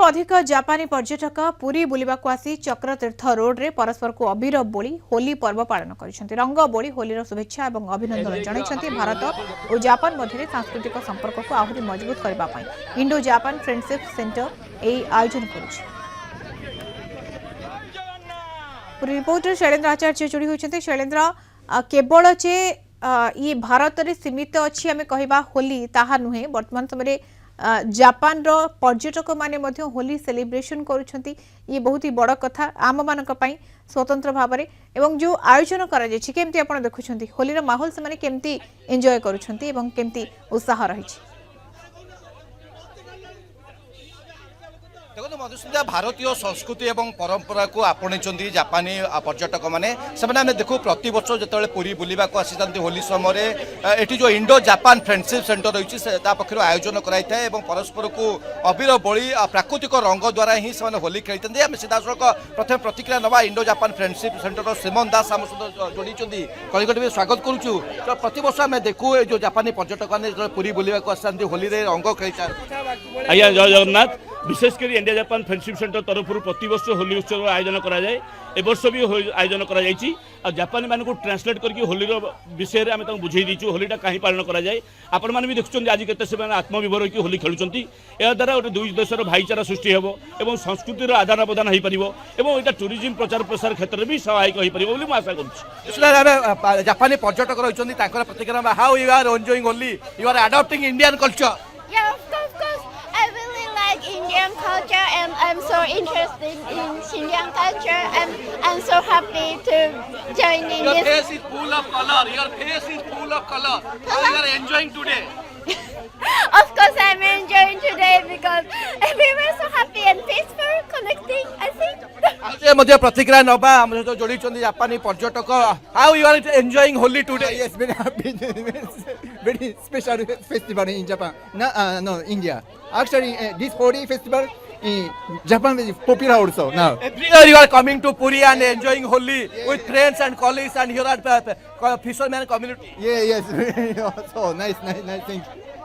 अधिक जापानी पर्यटक पुरी बुलिबाकु आसी चक्रतीर्थ रोड रे परस्पर को अबीर बोली होली पर्व पालन कर रंग बोली होलीर शुभेच्छा और अभिनंदन जन भारत और जापान मध्य सांस्कृतिक संपर्क को आहरी मजबूत करने इंडो जापान फ्रेंडशिप सेंटर यही आयोजन कर रिपोर्टर शैलेन्द्र आचार्य जोड़ी होती शैलेन्द्र केवल जे ये भारत में सीमित अच्छी आम कहवा होली ताहा नुहे वर्तमान समय जापान रो पर्यटक माने मध्य होली सेलिब्रेशन करुछंती ये बहुत ही बड़ कथा आम मानक पई स्वतंत्र भाव में एवं जो आयोजन करा जायछि केमती आपण देखुछंती होली रो माहौल से माने केमती एन्जॉय करुछंती एवं केमती उत्साह रहिछि। देखो मधुसूदन भारतीय संस्कृति और परंपरा को आपणी जापानी पर्यटक मैंने देखो प्रति वर्ष जो पुरी बुलवा आसी होली समय ये जो इंडो जापान फ्रेंडशिप सेंटर रही पक्ष आयोजन कराई परस्पर को अबीर बोली प्राकृतिक रंग द्वारा ही से होली खेली आम सीधा सड़क प्रथम प्रतिक्रिया नवा इंडो जापान फ्रेंडशिप सेंटर श्रीमन दास आम सहित जोड़ी कलिकट स्वागत करुचु तो प्रत वर्ष आम देखू जो जापानी पर्यटक मैंने पुरी बुलवा आसती होली रंग खेली। आज्ञा जय जगन्नाथ विशेषकर इंडिया जापान फ्रेंडशिप सेंटर तरफ प्रति वर्ष होली उत्सव आयोजन कराए ए वर्ष भी आयोजन कराई जापानी मान को ट्रांसलेट करके होलीर विषय में आम बुझे दीचु होलीटा कहीं पालन कराए आपण मैंने भी देखुं आज केते से आत्मनिर्भर होकर होली खेलुंट या द्वारा गोटे दुई देशर भाईचारा सृष्टि हो और संस्कृतिर आदान प्रदान हो पार और टूरिज्म प्रचार प्रसार क्षेत्र में भी सहायक हो पार आशा करुँ। जापानी पर्यटक रही प्रतिक्रिया how you are enjoying Holi you are adopting Indian culture. Indian culture and I'm so interested in Indian culture and I'm so happy to join in your this. Your face is full of color. Your face is full of color. How you are enjoying today? Of course I'm enjoying today because everywhere so happy and peaceful connecting I think. आज मध्य प्रतिक्रिया नबा हम सहित जोड़ी जापानी पर्यटक how you are enjoying Holi today. Yes, very happy. Very special festival in Japan. No, India. Actually, this Holi festival in Japan is popular also now. Every year you are coming to Puri and enjoying Holi with friends and colleagues and here are fisherman community. Yeah, yes. So nice.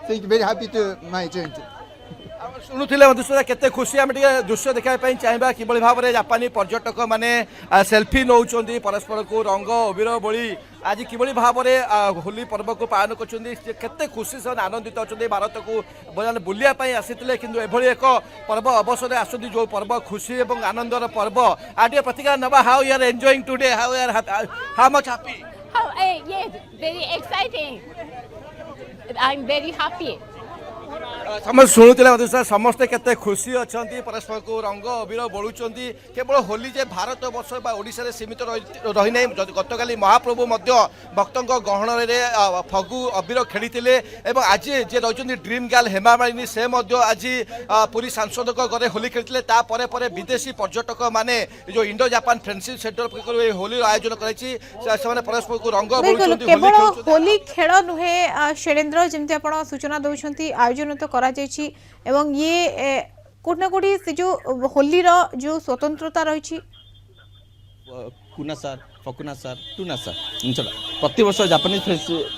Thank you. Very happy to my joint. शुणुले मधुसूदन केते खुशी आम दृश्य देखापी चाहिए कि भाव में जापानी पर्यटक मैंने सेल्फी नौ परस्पर को रंग अबीर बोली आज कि भाव में होली पर्व को पालन करते खुशी से आनंदित अच्छा भारत को बुलायापी आसी किंतु एभली एक पर्व अवसर आस जो पर्व खुशी और आनंदर पर्व आज प्रतिक्रिया नवा how you are enjoying today how much happy. Yes, very exciting. I'm very happy. समस्त शुणुले मधुसूदन समस्ते केते खुशी अच्छा परस्पर को रंग अबीर बोलुं केवल होली जे भारत वर्ष ओडिशा सीमित रही ना गतकाली महाप्रभु भक्तों गहन में फगु अबीर खेली आज जे रही ड्रीम गर्ल हेमा मालिनी से आज पुरी सांसद घरे होली खेली पर विदेशी पर्यटक माने जो Indo Japan friendship centre Holi आयोजन कराई परस्पर को रंग केवल होली खेल नुहे शैलेन्द्र जमी आप सूचना दौरान आयोजन तो करा जायछि एवं ये कोट ना कोटी से जो होली रो जो स्वतंत्रता रही कुना सर टूना सर प्रति वर्ष जापानीज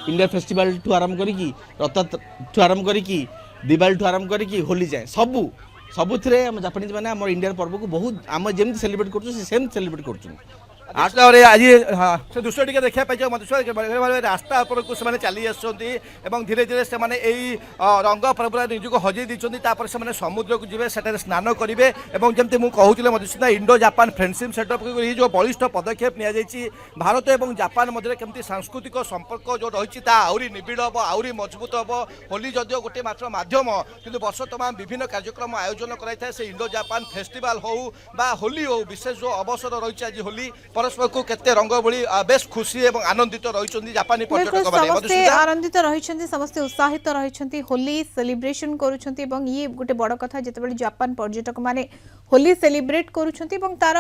इंडिया फेस्टिवल ठू आरंभ करी रथ ठू आरंभ करी दिवाली ठू आरंभ करी होली जाए सबु जापानीज मैंने आम इंडिया पर्व को बहुत आम जमी सेलिब्रेट कर सेलिब्रेट कर आज से दृश्य टी देखा पाई मधुसूदन रास्ता को चली आसुँच धीरे धीरे से रंग पर्व निजक हजई देपर से समुद्र को जी से स्नान करेंगे जमी मुझे कहूँ Madhusudan Indo Japan friendship centre ये जो बलिष्ठ पदक्षेप नि भारत और जापान मध्य केमती सांस्कृतिक संपर्क जो रही आहरी निबिड़ हम आहरी मजबूत हम होली जदिव गोटे मात्र मध्यम किंतु वर्ष तमाम विभिन्न कार्यक्रम आयोजन कराई से इंडो जापान फेस्टिवल हो बा होली हो विशेष जो अवसर रही आज होली परस्पर को केते रंग बोली बेस खुशी एवं आनंदित रही जापानी पर्यटक समस्ते आनंदित रही समस्ते उत्साहित रही होली सेलिब्रेशन करुछंती एवं ये गोटे बड़ कथा जेतेबेले जापान पर्यटक माने होली सेलिब्रेट करुछंती एवं तार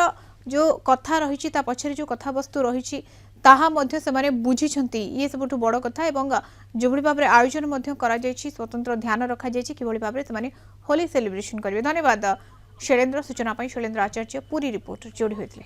जो कथा रही पछरे जो कथा वस्तु रही ताहा मध्य से माने बुझिछंती ये सबुठु बड़ कथा एवं जो भाव में आयोजन मध्य करा जायछि स्वतंत्र ध्यान रखा जायछि कि भाव में से होली सेलिब्रेशन करेंगे। धन्यवाद शैलेन्द्र सूचना शैलेन्द्र आचार्य पूरी रिपोर्ट जोड़ी होते।